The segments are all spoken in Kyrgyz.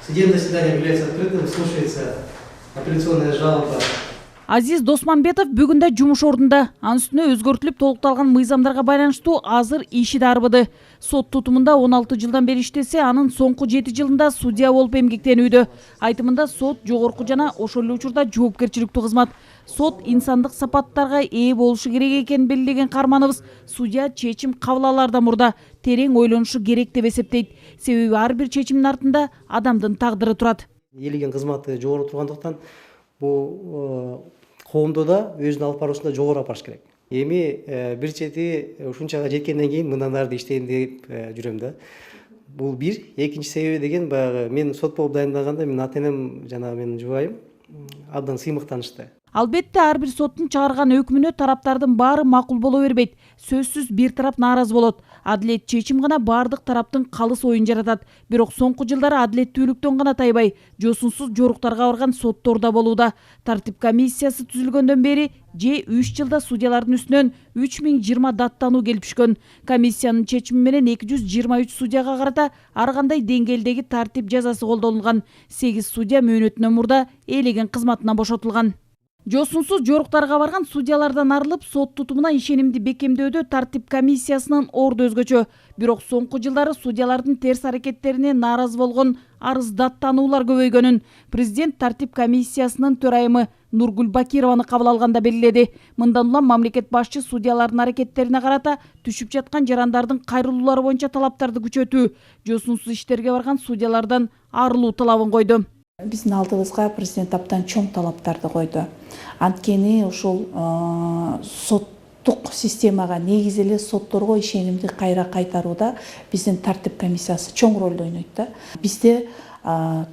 Судебное заседание является открытым, слушается апелляционная жалоба. Азиз Досманбетов бүгүн да жумуш ордунда. Анын үстүнө өзгөртүлүп толукталган мыйзамдарга байланыштуу азыр иши дарбыды. Сот тутумунда 16 жылдан бери иштесе, анын соңку 7 жылында судья болуп эмгектенүүдө. Айтымында сот жогорку жана ошол эле учурда жоопкерчиликтүү кызмат. Сот инсандык сапаттарга ээ болушу керек экенин белгилеген каарманыбыз, судья чечим кабыл алаардан мурда терең ойлонушу керек деп эсептейт. Себеби ар бир чечимдин артында адамдын тагдыры турат. Элеген кызматы жогору тургандыктан бул коомдо да өзүнүн алып баруусунда жогору алып барыш керек. Эми бир чети ушунчага жеткенден кийин мындан ары иштейм деп жүрөм да. Бул бир. Экинчи себеби деген баягы мен сот болуп дайындаганда менин ата-энем жана менин жубайым абдан сыймыктанышты. Албетте ар бир соттун чыгарган өкүмүнө тараптардын баары макул боло бербейт. Сөзсүз бир тарап нааразы болот. Адилет чечим гана баардык тараптын калыс оюн жаратат. Бирок соңку жылдары адилеттүүлүктөн гана тайбай, жосунсуз жоруктарга барган соттор да болууда. Тартип комиссиясы түзүлгөндөн бери же 3 жылда судьялардын үстүнөн 3020 даттануу келип түшкөн. Комиссиянын чечими менен 223 судьяга карата ар кандай деңгээлдеги тартип жазасы колдонулган. 8 судья мөөнөтүнөн мурда ээлеген кызматынан бошотулган. Жосунсуз жоруктарга барган судьялардан арылып, сот тутумуна ишенимди бекемдөөдө тартип комиссиясынын орду өзгөчө. Бирок соңку жылдары судьялардын терс аракеттерине нааразы болгон арыз даттануулар көбөйгөнүн президент тартип комиссиясынын төрайымы Нургүл Бакированы кабыл алганда белгиледи. Мындан улам мамлекет башчы судьялардын аракеттерине карата түшүп жаткан жарандардын кайрылуулары боюнча талаптарды күчөтүү, жосунсуз иштерге барган судьялардан арылуу талабын койду. Биздин алдыбызга президент абдан чоң талаптарды койду. Анткени ушул соттук системага негизи эле сотторго ишенимди кайра кайтарууда биздин тартип комиссиясы чоң ролду ойнойт да. Бизде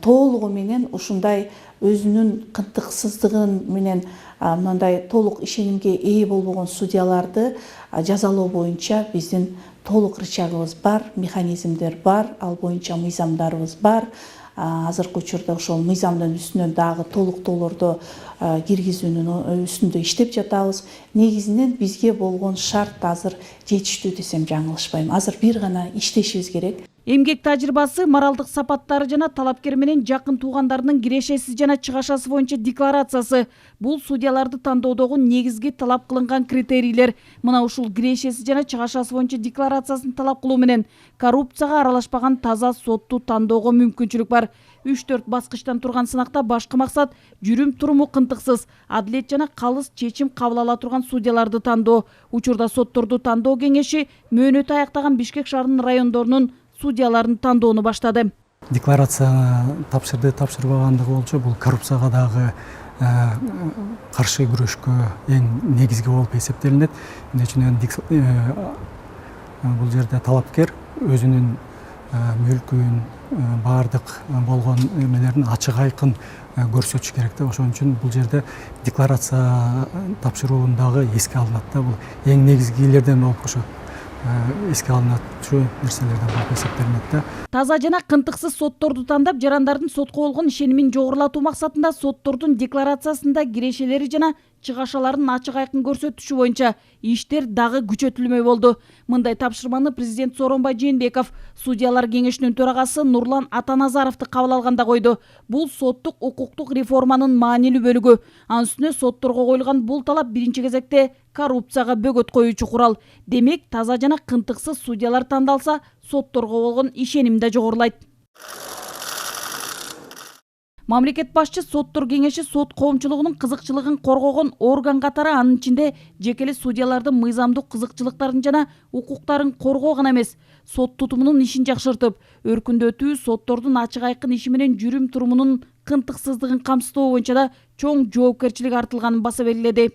толугу менен ушундай өзүнүн кынтыксыздыгын менен мындай толук ишенимге ээ болбогон судьяларды жазалоо боюнча биздин толук рычагыбыз бар, механизмдер бар, ал боюнча мыйзамдарыбыз бар. Азыркы учурда ошол мыйзамдын үстүнөн дагы толуктоолорду киргизүүнүн үстүндө иштеп жатабыз. Негизинен бизге болгон шарт азыр жетиштүү десем жаңылышпайм. Азыр бир гана иштешибиз керек. Эмгек тажрыйбасы, моралдык сапаттары жана талапкер менен жакын туугандарынын кирешеси жана чыгашасы боюнча декларациясы. Бул судьяларды тандоодогу негизги талап кылынган критерийлер. Мына ушул кирешеси жана чыгашасы боюнча декларациясын талап кылуу менен коррупцияга аралашпаган таза сотту тандоого мүмкүнчүлүк бар. 3-4 баскычтан турган сынакта башкы максат жүрүм туруму кынтыксыз, адилет жана калыс чечим кабыл ала турган судьяларды тандоо. Учурда сотторду тандоо кеңеши мөөнөтү аяктаган Бишкек шаарынын райондорунун судьяларын тандоону баштады. Декларация тапшырбагандыгы болчу бул коррупцияга дагы каршы күрөшкө эң негизги болуп эсептелинет. Эне бул жерде талапкер өзүнүн мүлкүн, баардык болгон эмелерин ачык айкын көрсөтүш керек да. Ошон үчүн бул жерде декларация тапшыруундагы эске алынат да. Бул эң негизгилерден болуп ошо эске алынчу нерселерден болуп эсептелинет да. Таза жана кынтыксыз сотторду тандап, жарандардын сотко болгон ишенимин жогорулатуу максатында соттордун декларациясында кирешелери жана чыгашаларын ачык айкын көрсөтүшү боюнча иштер дагы күчөтүлмөй болду. Мындай тапшырманы президент Сооронбай Жээнбеков судьялар кеңешинин төрагасы Нурлан Атаназаровду кабыл алганда койду. Бул соттук укуктук реформанын маанилүү бөлүгү. Анын үстүнө сотторго коюлган бул талап биринчи кезекте коррупцияга бөгөт коюучу курал. Демек, таза жана кынтыксыз судьялар тандалса, сотторго болгон ишеним да жогорулайт. Мамлекет башчы соттор кеңеши сот коомчулугунун кызыкчылыгын коргогон орган катары, анын ичинде жеке эле судьялардын мыйзамдык кызыкчылыктарын жана укуктарын коргоо гана эмес, сот тутумунун ишин жакшыртып, өркүндөтүү, соттордун ачык айкын иши менен жүрүм турумунун кынтыксыздыгын камсыздоо боюнча да чоң жоопкерчилик артылганын баса белгиледи.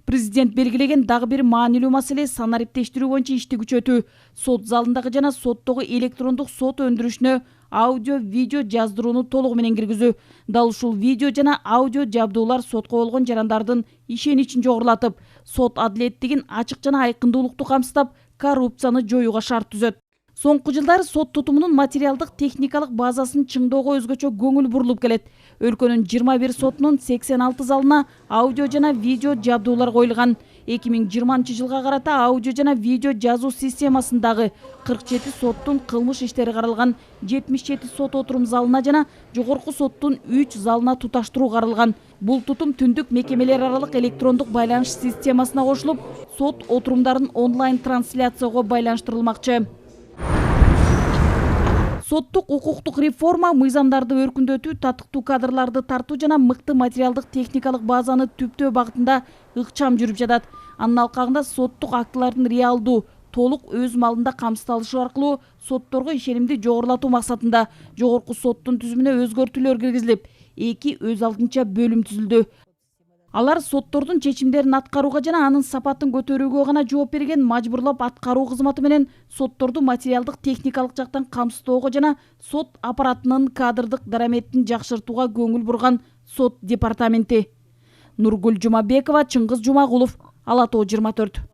Президент белгилеген дагы бир маанилүү маселе санариптештирүү боюнча ишти күчөтүү. Сот залындагы жана соттогу электрондук сот өндүрүшүнө аудио, видео жаздырууну толугу менен киргизүү. Дал ушул видео жана аудио жабдуулар сотко болгон жарандардын ишеничин жогорулатып, сот адилеттигин ачык жана айкындуулукту камсыздап, коррупцияны жоюуга шарт түзөт. Соңку жылдары сот тутумунун материалдык техникалык базасын чыңдоого өзгөчө көңүл бурулуп келет. Өлкөнүн 21 сотунун 86 залына аудио жана видео жабдуулар коюлган. 2020 жылга карата аудио жана видео жазуу системасындагы 47 соттун кылмыш иштери каралган, 77 сот отурум залына жана жогорку соттун 3 залына туташтыруу каралган. Бул тутум түндүк мекемелер аралык электрондук байланыш системасына кошулуп, сот отурумдарын онлайн трансляцияга байланыштырылмакчы. Соттук укуктук реформа мыйзамдарды өркүндөтүү, татыктуу кадрларды тартуу жана мыкты материалдык техникалык базаны түптөө багытында ыкчам жүрүп жатат. Анын алкагында соттук актылардын реалдуу, толук өз малында камсыздалышы аркылуу сотторго ишенимди жогорулатуу максатында жогорку соттун түзүмүнө өзгөртүүлөр киргизилип, 2 өз алдынча бөлүм түзүлдү. Алар соттордун чечимдерин аткарууга жана анын сапатын көтөрүүгө гана жооп берген, мажбурлап аткаруу кызматы менен сотторду материалдык техникалык жактан камсыздоого жана сот аппаратынын кадрдык дараметин жакшыртууга көңүл бурган сот департаменти. Нургүл Жумабекова, Чыңгыз Жумагулов, Ала Тоо 24.